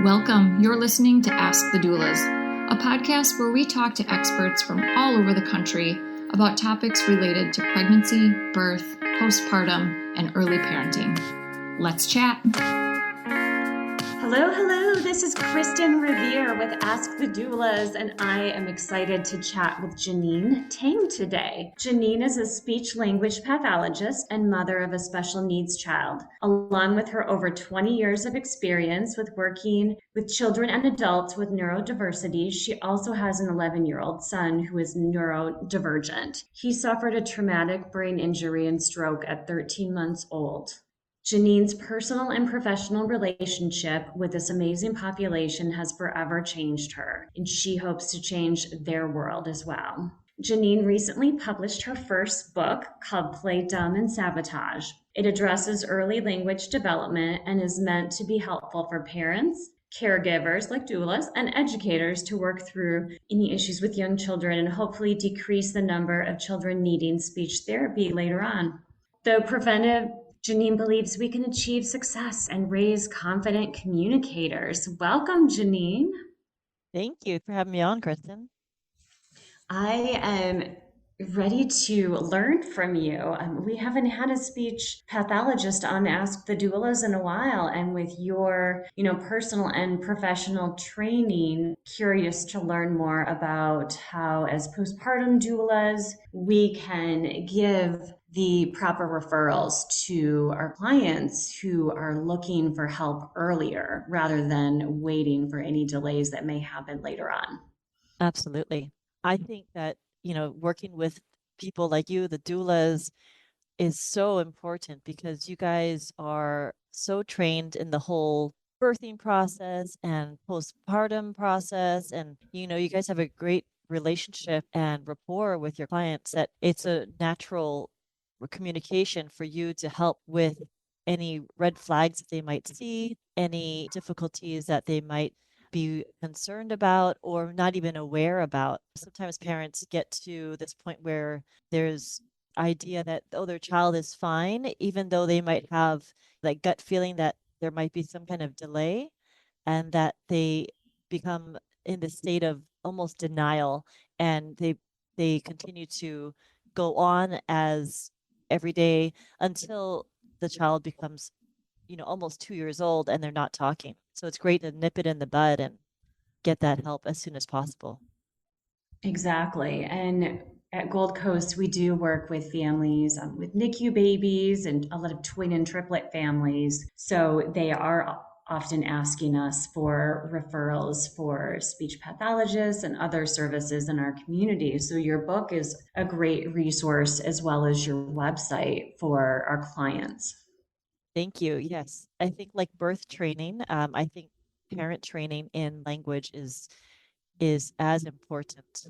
Welcome. You're listening to Ask the Doulas, a podcast where we talk to experts from all over the country about topics related to pregnancy, birth, postpartum, and early parenting. Let's chat. Hello. This is Kristin Revere with Ask the Doulas, and I am excited to chat with Jeaneen Tang today. Jeaneen is a speech-language pathologist and mother of a special needs child. Along with her over 20 years of experience with working with children and adults with neurodiversity, she also has an 11-year-old son who is neurodivergent. He suffered a traumatic brain injury and stroke at 13 months old. Jeaneen's personal and professional relationship with this amazing population has forever changed her, and she hopes to change their world as well. Jeaneen recently published her first book called Dumb and Sabotage. It addresses early language development and is meant to be helpful for parents, caregivers like doulas, and educators to work through any issues with young children and hopefully decrease the number of children needing speech therapy later on. Though preventive, Jeaneen believes we can achieve success and raise confident communicators. Welcome, Jeaneen. Thank you for having me on, Kristin. I am ready to learn from you. We haven't had a speech pathologist on Ask the Doulas in a while, and with your, personal and professional training, curious to learn more about how, as postpartum doulas, we can give the proper referrals to our clients who are looking for help earlier rather than waiting for any delays that may happen later on. Absolutely. I think that, working with people like you, the doulas, is so important because you guys are so trained in the whole birthing process and postpartum process. And, you guys have a great relationship and rapport with your clients that it's a natural communication for you to help with any red flags that they might see, any difficulties that they might be concerned about or not even aware about. Sometimes parents get to this point where there's idea that, their child is fine, even though they might have that gut feeling that there might be some kind of delay, and that they become in the state of almost denial, and they continue to go on as every day until the child becomes, almost 2 years old and they're not talking. So it's great to nip it in the bud and get that help as soon as possible. Exactly. And at Gold Coast, we do work with families with NICU babies and a lot of twin and triplet families. So they are often asking us for referrals for speech pathologists and other services in our community. So your book is a great resource as well as your website for our clients. Thank you. Yes. I think like birth training, I think parent training in language is as important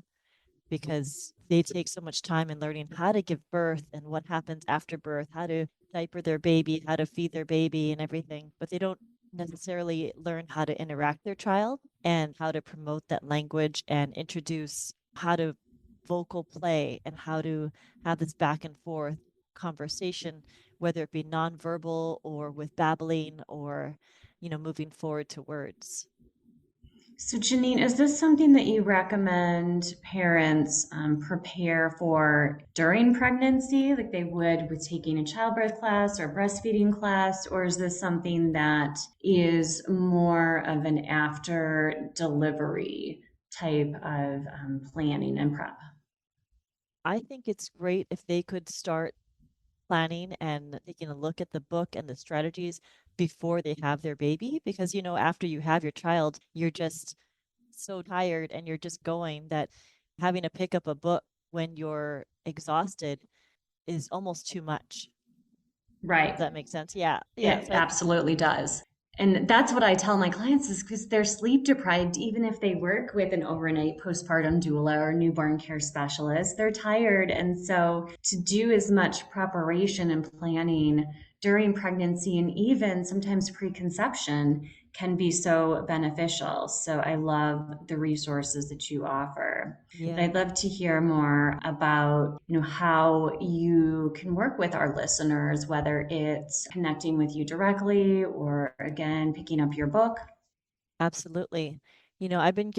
because they take so much time in learning how to give birth and what happens after birth, how to diaper their baby, how to feed their baby and everything, but they don't necessarily learn how to interact their child and how to promote that language and introduce how to vocal play and how to have this back and forth conversation, whether it be nonverbal or with babbling or, moving forward to words. So Jeaneen, is this something that you recommend parents prepare for during pregnancy, like they would with taking a childbirth class or breastfeeding class, or is this something that is more of an after delivery type of planning and prep? I think it's great if they could start planning and taking a look at the book and the strategies before they have their baby, because after you have your child, you're just so tired and you're just going that having to pick up a book when you're exhausted is almost too much. Right. Does that make sense? Yeah. It absolutely does. And that's what I tell my clients is because they're sleep deprived, even if they work with an overnight postpartum doula or newborn care specialist, they're tired. And so to do as much preparation and planning during pregnancy and even sometimes preconception can be so beneficial. So I love the resources that you offer. Yeah. But I'd love to hear more about, how you can work with our listeners, whether it's connecting with you directly or again, picking up your book. Absolutely. I've been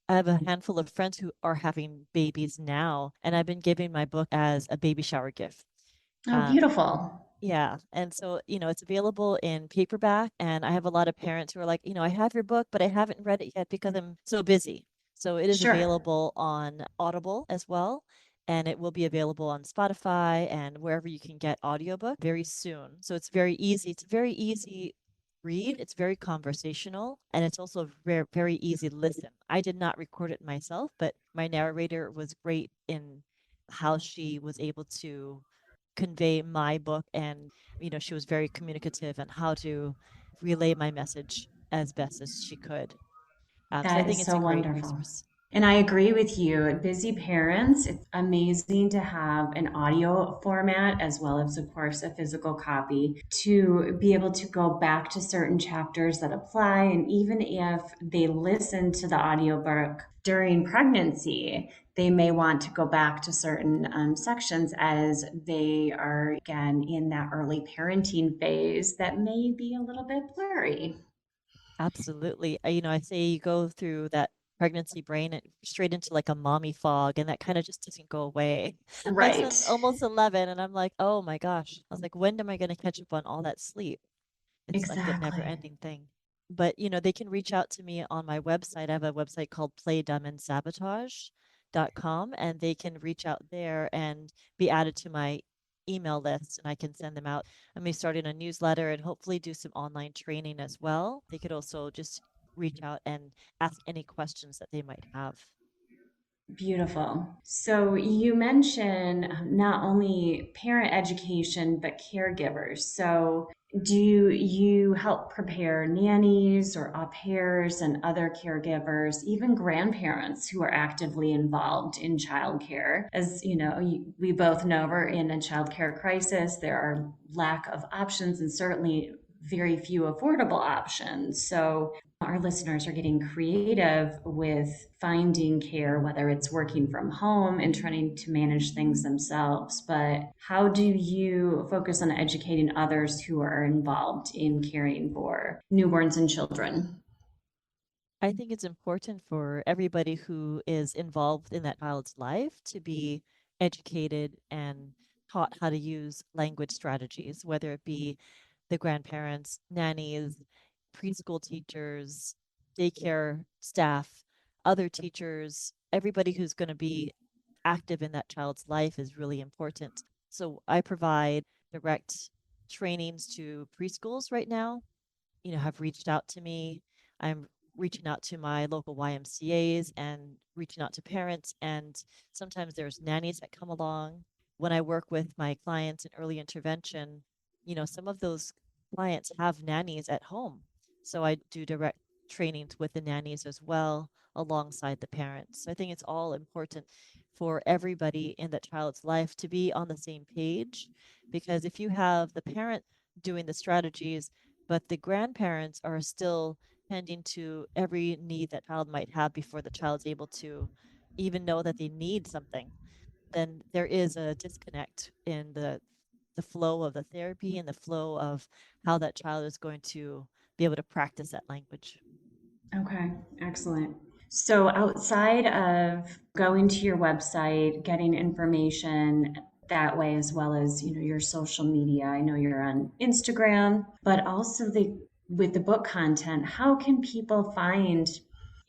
I have a handful of friends who are having babies now, and I've been giving my book as a baby shower gift. Oh, Um, beautiful. yeah. And so, it's available in paperback. And I have a lot of parents who are like, I have your book, but I haven't read it yet because I'm so busy. So it is Sure. available on Audible as well. And it will be available on Spotify and wherever you can get audiobook very soon. So it's very easy. It's a very easy read. It's very conversational and it's also very, very easy to listen. I did not record it myself, but my narrator was great in how she was able to convey my book and she was very communicative and how to relay my message as best as she could. So I That think is it's so a great wonderful. resource. And I agree with you. Busy parents, it's amazing to have an audio format as well as, of course, a physical copy to be able to go back to certain chapters that apply. And even if they listen to the audiobook during pregnancy, they may want to go back to certain sections as they are, again, in that early parenting phase that may be a little bit blurry. Absolutely. I say you go through that pregnancy brain and straight into like a mommy fog, and that kind of just doesn't go away. My Right. son's almost 11, and I'm like, oh my gosh. I was like, when am I going to catch up on all that sleep? It's like a never Exactly. ending thing. But they can reach out to me on my website. I have a website called Sabotage.com, and they can reach out there and be added to my email list, and I can send them out. I'm starting a newsletter and hopefully do some online training as well. They could also just reach out and ask any questions that they might have. Beautiful. So you mentioned not only parent education, but caregivers. So do you help prepare nannies or au pairs and other caregivers, even grandparents who are actively involved in childcare? As you know, we both know we're in a childcare crisis. There are lack of options and certainly very few affordable options. So our listeners are getting creative with finding care, whether it's working from home and trying to manage things themselves. But how do you focus on educating others who are involved in caring for newborns and children? I think it's important for everybody who is involved in that child's life to be educated and taught how to use language strategies, whether it be the grandparents, nannies, preschool teachers, daycare staff, other teachers, everybody who's going to be active in that child's life is really important. So I provide direct trainings to preschools right now, have reached out to me. I'm reaching out to my local YMCAs and reaching out to parents. And sometimes there's nannies that come along. When I work with my clients in early intervention, some of those clients have nannies at home. So I do direct trainings with the nannies as well, alongside the parents. So I think it's all important for everybody in that child's life to be on the same page, because if you have the parent doing the strategies but the grandparents are still tending to every need that child might have before the child's able to even know that they need something, then there is a disconnect in the flow of the therapy and the flow of how that child is going to be able to practice that language. Okay, excellent. So outside of going to your website, getting information that way, as well as your social media, I know you're on Instagram, but also with the book content, how can people find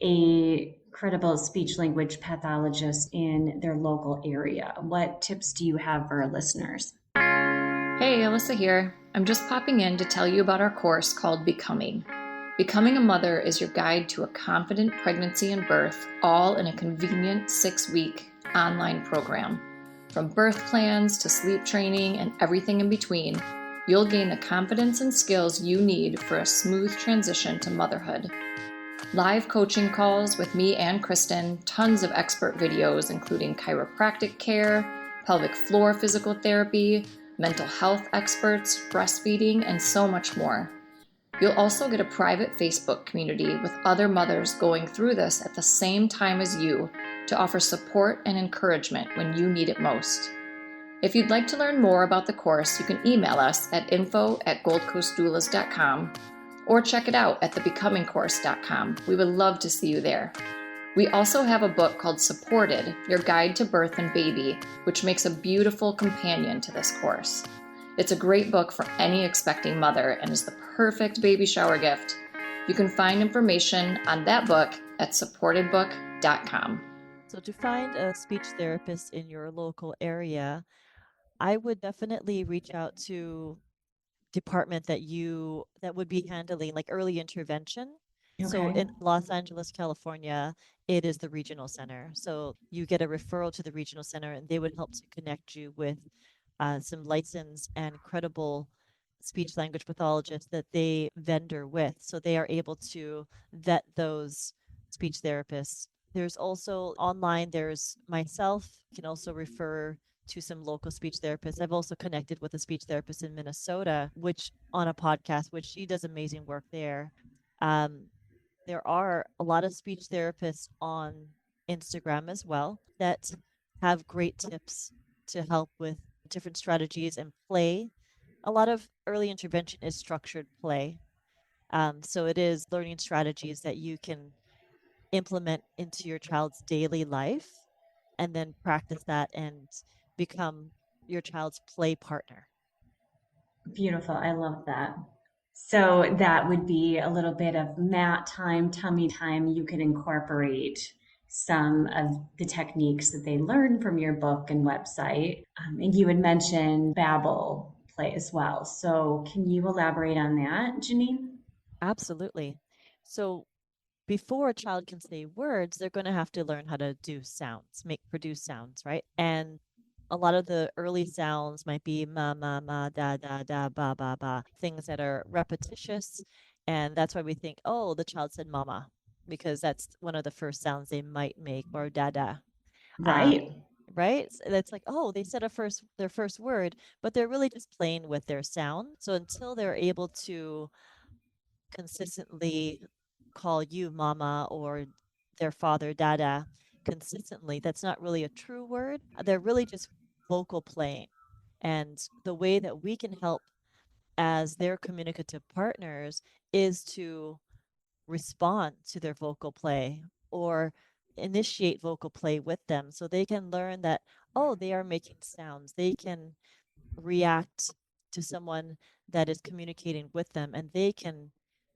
a credible speech language pathologist in their local area? What tips do you have for our listeners? Hey, Alyssa here. I'm just popping in to tell you about our course called Becoming. Becoming a Mother is your guide to a confident pregnancy and birth, all in a convenient 6-week online program. From birth plans to sleep training and everything in between, you'll gain the confidence and skills you need for a smooth transition to motherhood. Live coaching calls with me and Kristin, tons of expert videos including chiropractic care, pelvic floor physical therapy, mental health experts, breastfeeding, and so much more. You'll also get a private Facebook community with other mothers going through this at the same time as you to offer support and encouragement when you need it most. If you'd like to learn more about the course, you can email us at info@goldcoastdoulas.com or check it out at thebecomingcourse.com. We would love to see you there. We also have a book called Supported, Your Guide to Birth and Baby, which makes a beautiful companion to this course. It's a great book for any expecting mother and is the perfect baby shower gift. You can find information on that book at supportedbook.com. So to find a speech therapist in your local area, I would definitely reach out to department that would be handling like early intervention. So Okay. in Los Angeles, California, it is the regional center. So you get a referral to the regional center and they would help to connect you with some licensed and credible speech language pathologists that they vendor with. So they are able to vet those speech therapists. There's also online, there's myself, can also refer to some local speech therapists. I've also connected with a speech therapist in Minnesota, which on a podcast, which she does amazing work there. Um, there are a lot of speech therapists on Instagram as well that have great tips to help with different strategies and play. A lot of early intervention is structured play. So it is learning strategies that you can implement into your child's daily life and then practice that and become your child's play partner. Beautiful. I love that. So that would be a little bit of mat time, tummy time. You could incorporate some of the techniques that they learn from your book and website. And you had mentioned Babel play as well. So can you elaborate on that, Jeaneen? Absolutely. So before a child can say words, they're going to have to learn how to do sounds, produce sounds, right? And a lot of the early sounds might be ma, da, da, da, ba, ba, ba, things that are repetitious. And that's why we think, oh, the child said mama, because that's one of the first sounds they might make, or da, da. Right. Um, right? That's like, oh, they said their first word, but they're really just playing with their sound. So until they're able to consistently call you mama or their father dada consistently, that's not really a true word. They're really just vocal playing. And the way that we can help as their communicative partners is to respond to their vocal play or initiate vocal play with them so they can learn that, oh, they are making sounds. They can react to someone that is communicating with them and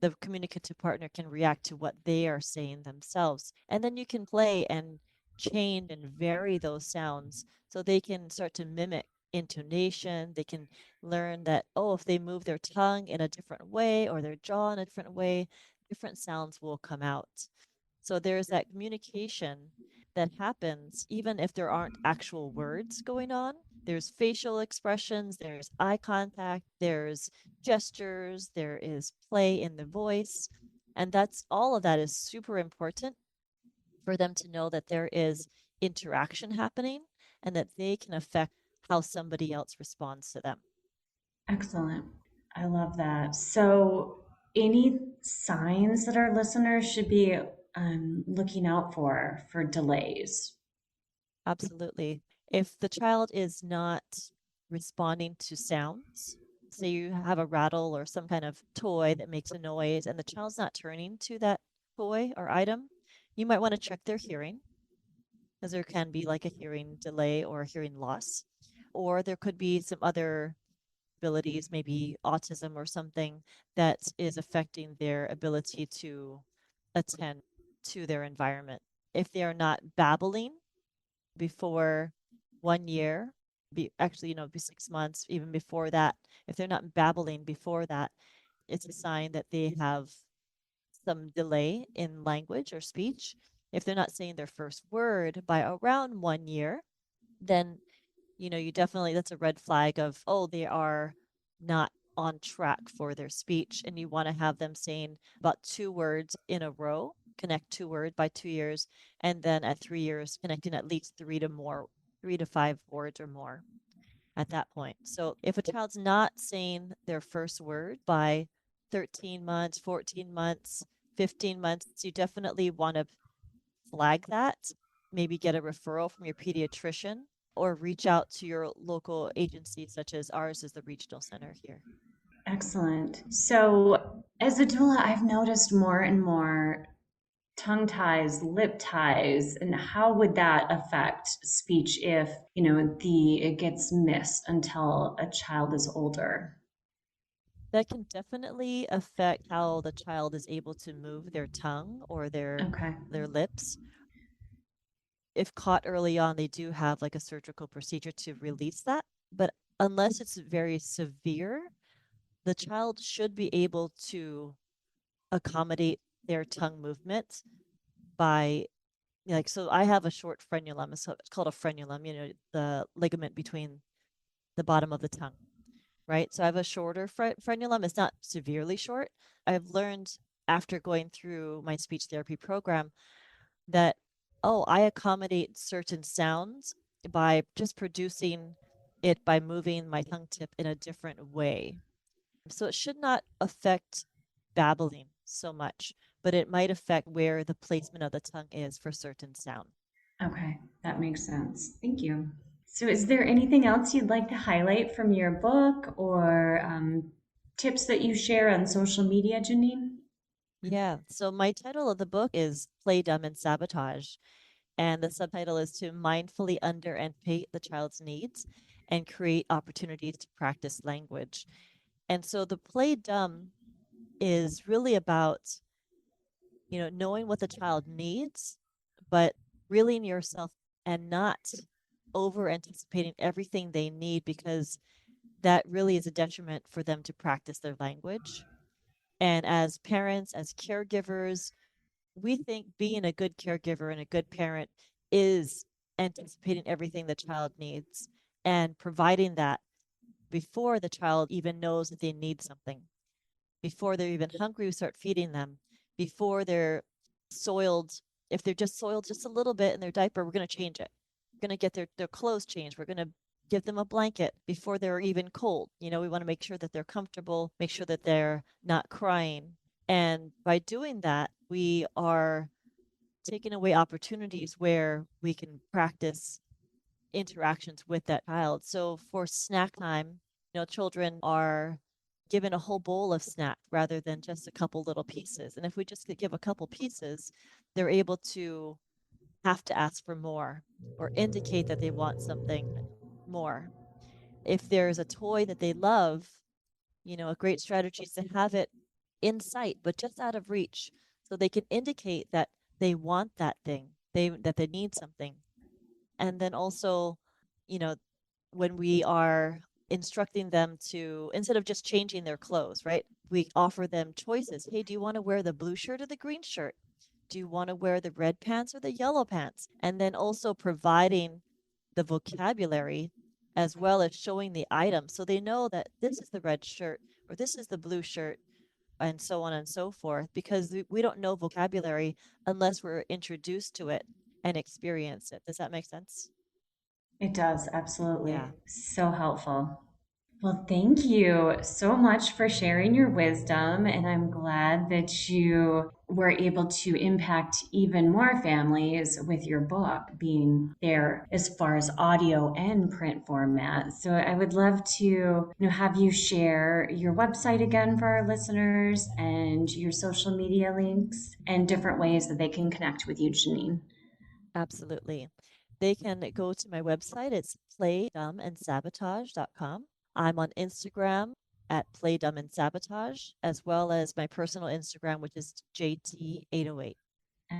the communicative partner can react to what they are saying themselves, and then you can play and change and vary those sounds so they can start to mimic intonation. They can learn that, oh, if they move their tongue in a different way or their jaw in a different way, different sounds will come out. So there's that communication that happens even if there aren't actual words going on. There's facial expressions, there's eye contact, there's gestures, there is play in the voice. And that's all of that is super important for them to know that there is interaction happening and that they can affect how somebody else responds to them. Excellent. I love that. So, any signs that our listeners should be looking out for delays? Absolutely. If the child is not responding to sounds, say you have a rattle or some kind of toy that makes a noise and the child's not turning to that toy or item, you might want to check their hearing, because there can be like a hearing delay or a hearing loss. Or there could be some other abilities, maybe autism or something that is affecting their ability to attend to their environment. If they are not babbling before 1 year, be 6 months, even before that, if they're not babbling before that, it's a sign that they have some delay in language or speech. If they're not saying their first word by around 1 year, then you definitely, that's a red flag of, oh, they are not on track for their speech. And you want to have them saying about 2 words in a row, connect 2 words by 2 years. And then at 3 years, connecting at least 3 to 5 words or more at that point. So if a child's not saying their first word by 13 months, 14 months, 15 months, you definitely want to flag that, maybe get a referral from your pediatrician or reach out to your local agency, such as ours is the regional center here. Excellent. So as a doula, I've noticed more and more tongue ties, lip ties, and how would that affect speech if, it gets missed until a child is older? That can definitely affect how the child is able to move their tongue or Okay. their lips. If caught early on, they do have like a surgical procedure to release that. But unless it's very severe, the child should be able to accommodate their tongue movement by so I have a short frenulum. So it's called a frenulum, the ligament between the bottom of the tongue, right? So I have a shorter frenulum. It's not severely short. I've learned after going through my speech therapy program that, I accommodate certain sounds by just producing it by moving my tongue tip in a different way. So it should not affect babbling so much, but it might affect where the placement of the tongue is for certain sound. Okay, that makes sense. Thank you. So, is there anything else you'd like to highlight from your book or tips that you share on social media, Jeaneen? Yeah. So my title of the book is Play Dumb and Sabotage. And the subtitle is to mindfully anticipate the child's needs and create opportunities to practice language. And so the play dumb is really about, knowing what the child needs, but reeling yourself and not over anticipating everything they need, because that really is a detriment for them to practice their language. And as parents, as caregivers, we think being a good caregiver and a good parent is anticipating everything the child needs and providing that before the child even knows that they need something. Before they're even hungry, we start feeding them. Before they're soiled, if they're just soiled just a little bit in their diaper, we're going to change it. We're going to get their clothes changed. We're going to give them a blanket before they're even cold. We want to make sure that they're comfortable, make sure that they're not crying. And by doing that, we are taking away opportunities where we can practice interactions with that child. So for snack time, children are given a whole bowl of snack rather than just a couple little pieces. And if we just give a couple pieces, they're able to have to ask for more or indicate that they want something more. If there's a toy that they love, a great strategy is to have it in sight, but just out of reach, so they can indicate that they want that thing, that they need something. And then also, when we are instructing them to, instead of just changing their clothes, right? We offer them choices. Hey, do you want to wear the blue shirt or the green shirt? Do you want to wear the red pants or the yellow pants? And then also providing the vocabulary as well as showing the item, so they know that this is the red shirt or this is the blue shirt, and so on and so forth, because we don't know vocabulary unless we're introduced to it and experience it. Does that make sense? It does, absolutely. Yeah. So helpful. Well, thank you so much for sharing your wisdom. And I'm glad that you were able to impact even more families with your book being there as far as audio and print format. So I would love to have you share your website again for our listeners and your social media links and different ways that they can connect with you, Jeaneen. Absolutely. They can go to my website. It's playdumandsabotage.com. I'm on Instagram at playdumandsabotage, as well as my personal Instagram, which is JT808.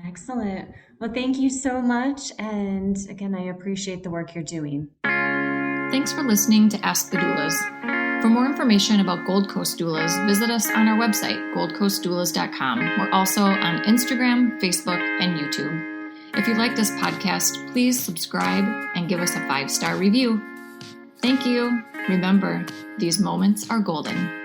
Excellent. Well, thank you so much. And again, I appreciate the work you're doing. Thanks for listening to Ask the Doulas. For more information about Gold Coast Doulas, visit us on our website, goldcoastdoulas.com. We're also on Instagram, Facebook, and YouTube. If you like this podcast, please subscribe and give us a 5-star review. Thank you. Remember, these moments are golden.